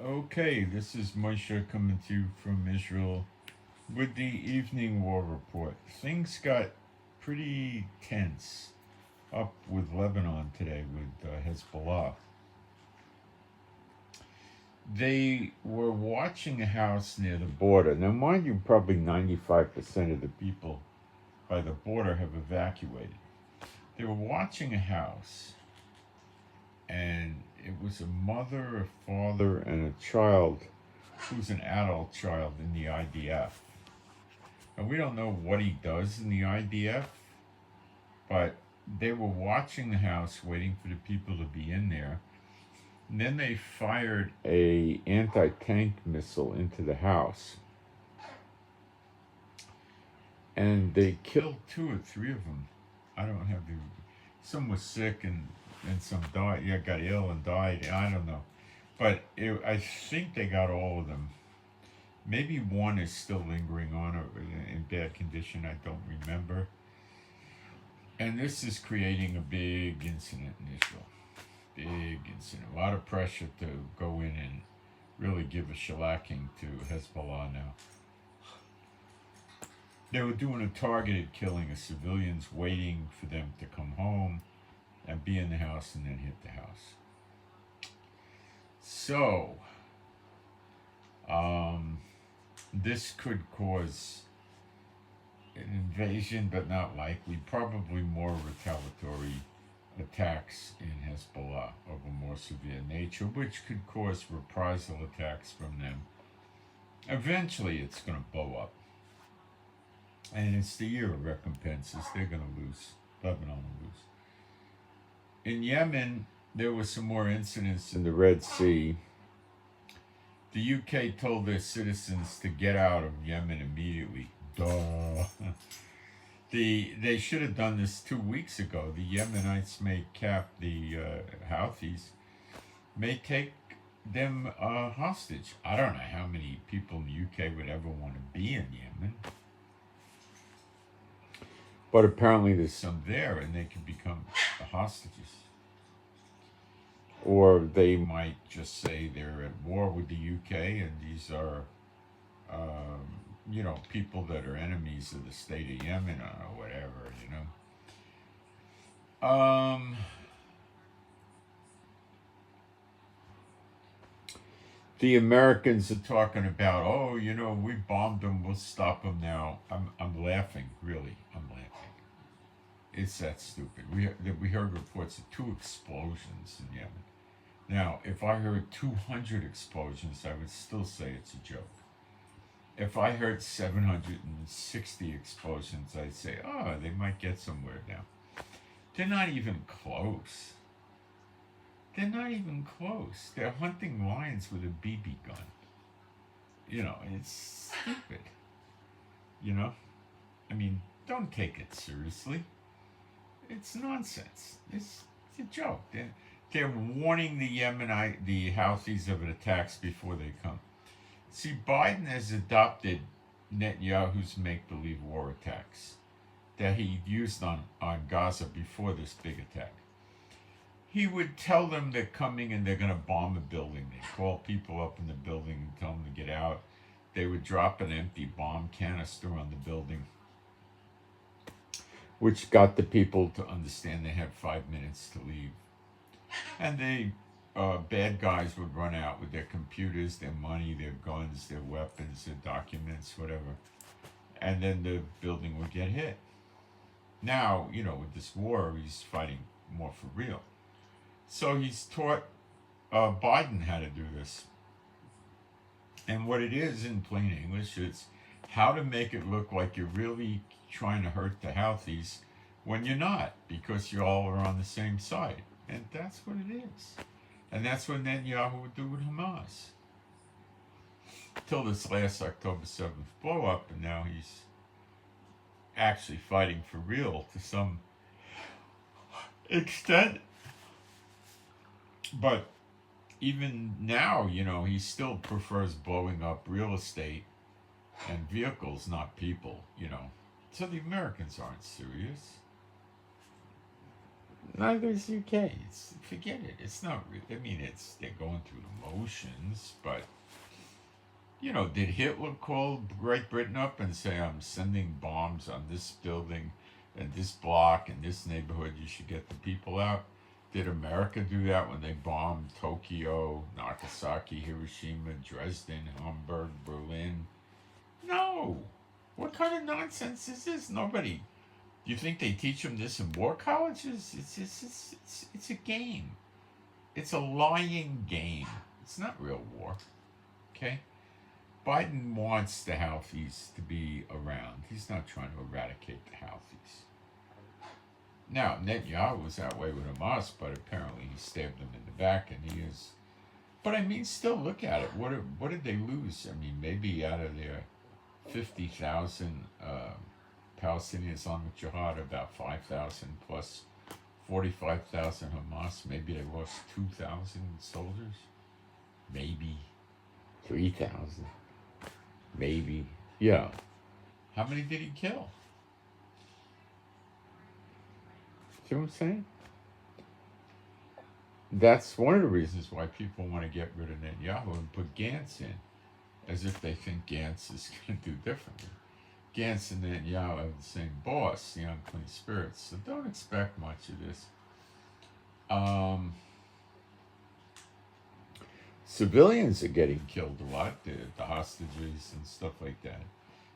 Okay, this is Moshe coming to you from Israel with the evening war report. Things got pretty tense up with Lebanon today with Hezbollah. They were watching a house near the border. Now, mind you, probably 95% of the people by the border have evacuated. They were watching a house, and it was a mother, a father, and a child who's an adult child in the IDF. And we don't know what he does in the IDF, but they were watching the house, waiting for the people to be in there. And then they fired a anti-tank missile into the house, and they killed two or three of them. I don't have the. Some was sick and some died. Yeah, got ill and died. I don't know, but I think they got all of them. Maybe one is still lingering on or in bad condition. I don't remember. And this is creating a big incident in Israel. Big incident. A lot of pressure to go in and really give a shellacking to Hezbollah now. They were doing a targeted killing of civilians, waiting for them to come home and be in the house and then hit the house. So, this could cause an invasion, but not likely. Probably more retaliatory attacks in Hezbollah of a more severe nature, which could cause reprisal attacks from them. Eventually, it's going to blow up. And it's the year of recompenses. They're going to lose. Lebanon will lose. In Yemen, there were some more incidents in the Red Sea. The UK told their citizens to get out of Yemen immediately. Duh. They should have done this 2 weeks ago. The Yemenites may cap the Houthis, may take them hostage. I don't know how many people in the UK would ever want to be in Yemen. But apparently there's some there and they can become the hostages. Or they might just say they're at war with the UK and these are, people that are enemies of the state of Yemen or whatever, The Americans are talking about, we bombed them, we'll stop them now. I'm laughing, really. I'm laughing. It's that stupid. We heard reports of 2 explosions in Yemen. Now, if I heard 200 explosions, I would still say it's a joke. If I heard 760 explosions, I'd say, they might get somewhere now. They're not even close. They're not even close. They're hunting lions with a BB gun. It's stupid. You know? I mean, don't take it seriously. It's nonsense. It's a joke. They're warning the Houthis of attacks before they come. See, Biden has adopted Netanyahu's make-believe war attacks that he used on Gaza before this big attack. He would tell them they're coming and they're going to bomb a building. They'd call people up in the building and tell them to get out. They would drop an empty bomb canister on the building, which got the people to understand they had 5 minutes to leave. And they bad guys would run out with their computers, their money, their guns, their weapons, their documents, whatever. And then the building would get hit. Now, with this war, he's fighting more for real. So he's taught Biden how to do this. And what it is, in plain English, it's how to make it look like you're really trying to hurt the Houthis when you're not, because you all are on the same side. And that's what it is. And that's what Netanyahu would do with Hamas. Till this last October 7th blow up, and now he's actually fighting for real to some extent. But even now, he still prefers blowing up real estate and vehicles, not people, So the Americans aren't serious. Neither is UK. Forget it. It's not real. I mean, they're going through the emotions, but you know, did Hitler call Great Britain up and say, I'm sending bombs on this building and this block and this neighborhood, you should get the people out? Did America do that when they bombed Tokyo, Nagasaki, Hiroshima, Dresden, Hamburg, Berlin? No. What kind of nonsense is this? Nobody. Do you think they teach them this in war colleges? It's a game. It's a lying game. It's not real war. Okay? Biden wants the Houthis to be around. He's not trying to eradicate the Houthis. Now, Netanyahu was that way with Hamas, but apparently he stabbed them in the back, and he is. But I mean, still look at it. What did they lose? I mean, maybe out of their 50,000 Palestinian Islamic Jihad, about 5,000 plus 45,000 Hamas. Maybe they lost 2,000 soldiers. Maybe 3,000. Maybe. Yeah. How many did he kill? See what I'm saying? That's one of the reasons why people want to get rid of Netanyahu and put Gantz in, as if they think Gantz is going to do differently. Gantz and Netanyahu have the same boss, the unclean spirits, so don't expect much of this. Civilians are getting killed a lot, the hostages and stuff like that.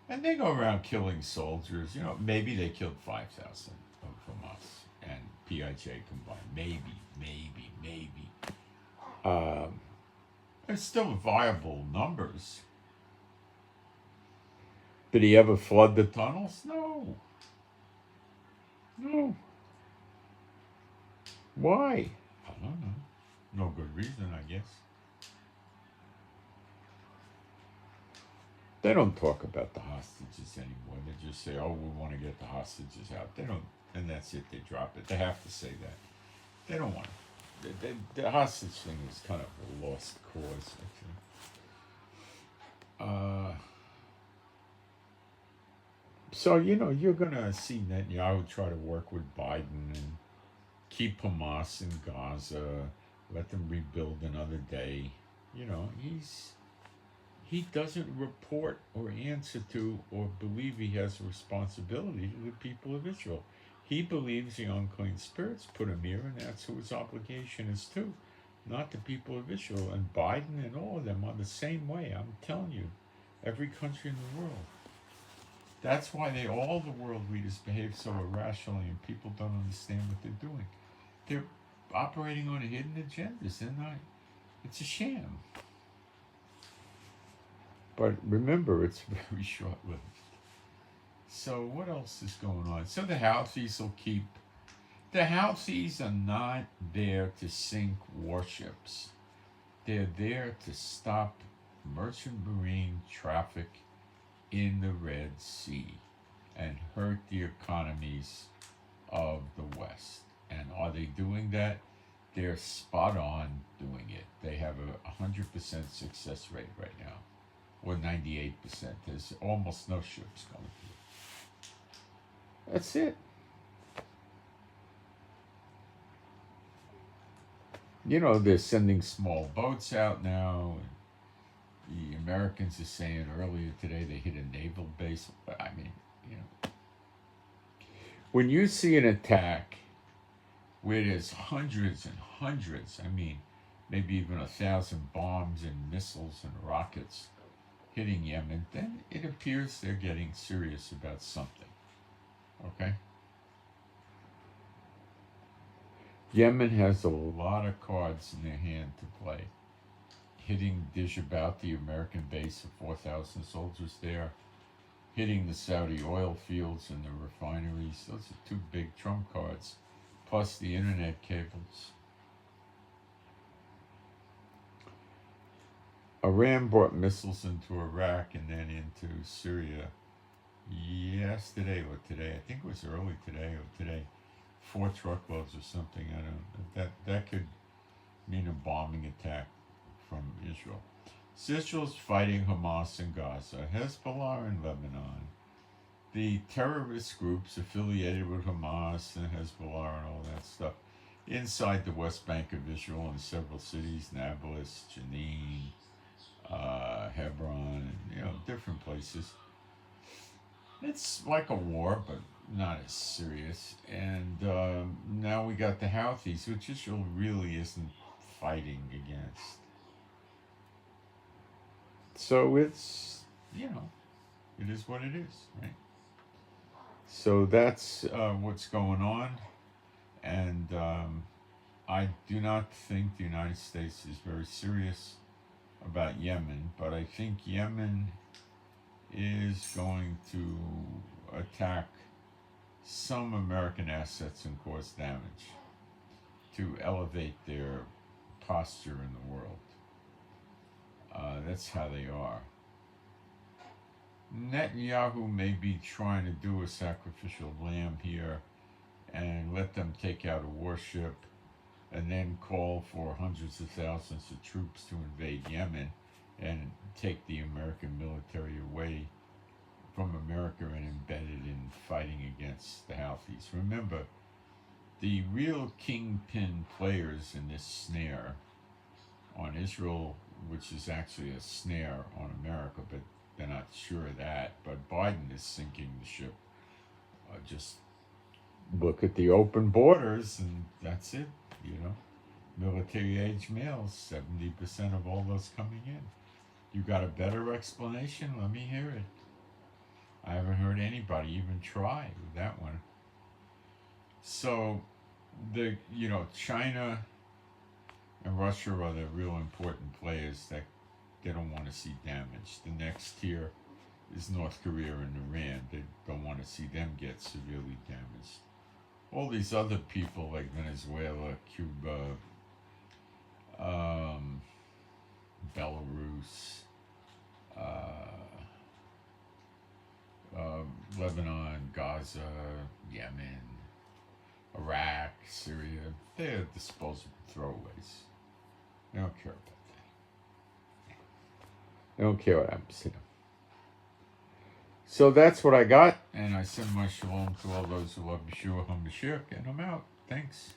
And they go around killing soldiers. You know, maybe they killed 5,000 of Hamas and PIJ combined. Maybe. They're still viable numbers. Did he ever flood the tunnels? No. Why? I don't know. No good reason, I guess. They don't talk about the hostages anymore. They just say, oh, we want to get the hostages out. They don't, and that's it. They drop it. They have to say that. They don't want to. The hostage thing is kind of a lost cause, actually. So, you know, you're going to see Netanyahu try to work with Biden and keep Hamas in Gaza, let them rebuild another day. You know, he doesn't report or answer to or believe he has a responsibility to the people of Israel. He believes the unclean spirits put him here, and that's who his obligation is to, not the people of Israel. And Biden and all of them are the same way. I'm telling you, every country in the world. That's why all the world leaders behave so irrationally, and people don't understand what they're doing. They're operating on hidden agendas. They're not. It's a sham. But remember, it's very short-lived. So what else is going on? So the Houthis will keep. The Houthis are not there to sink warships. They're there to stop merchant marine traffic in the Red Sea and hurt the economies of the West. And are they doing that? They're spot on doing it. They have a 100% success rate right now, or 98%. There's almost no ships going through. That's it. You know, they're sending small boats out now. The Americans are saying earlier today they hit a naval base. I mean, you know, when you see an attack where there's hundreds and hundreds, I mean, maybe even 1,000 bombs and missiles and rockets hitting Yemen, then it appears they're getting serious about something. Okay? Yemen has a lot of cards in their hand to play. Hitting Dishabout, the American base of 4,000 soldiers there. Hitting the Saudi oil fields and the refineries. Those are two big trump cards. Plus the internet cables. Iran brought missiles into Iraq and then into Syria yesterday or today. I think it was early today or today. 4 truckloads or something. I don't know. That could mean a bombing attack from Israel. So Israel's fighting Hamas in Gaza, Hezbollah in Lebanon, the terrorist groups affiliated with Hamas and Hezbollah and all that stuff inside the West Bank of Israel in several cities, Nablus, Jenin, different places. It's like a war, but not as serious. And now we got the Houthis, which Israel really isn't fighting against. So it's, it is what it is, right? So that's what's going on. And I do not think the United States is very serious about Yemen, but I think Yemen is going to attack some American assets and cause damage to elevate their posture in the world. That's how they are. Netanyahu may be trying to do a sacrificial lamb here and let them take out a warship and then call for hundreds of thousands of troops to invade Yemen and take the American military away from America and embed it in fighting against the Houthis. Remember, the real kingpin players in this snare on Israel, which is actually a snare on America, but they're not sure of that. But Biden is sinking the ship. Just look at the open borders, and that's it. Military age males, 70% of all those coming in. You got a better explanation? Let me hear it. I haven't heard anybody even try with that one. So, China and Russia are the real important players that they don't want to see damaged. The next tier is North Korea and Iran. They don't want to see them get severely damaged. All these other people like Venezuela, Cuba, Belarus, Lebanon, Gaza, Yemen, Iraq, Syria, they're disposable throwaways. They don't care about that. They don't care what happens to them. So that's what I got, and I send my shalom to all those who love Yeshua HaMashiach, and I'm out. Thanks.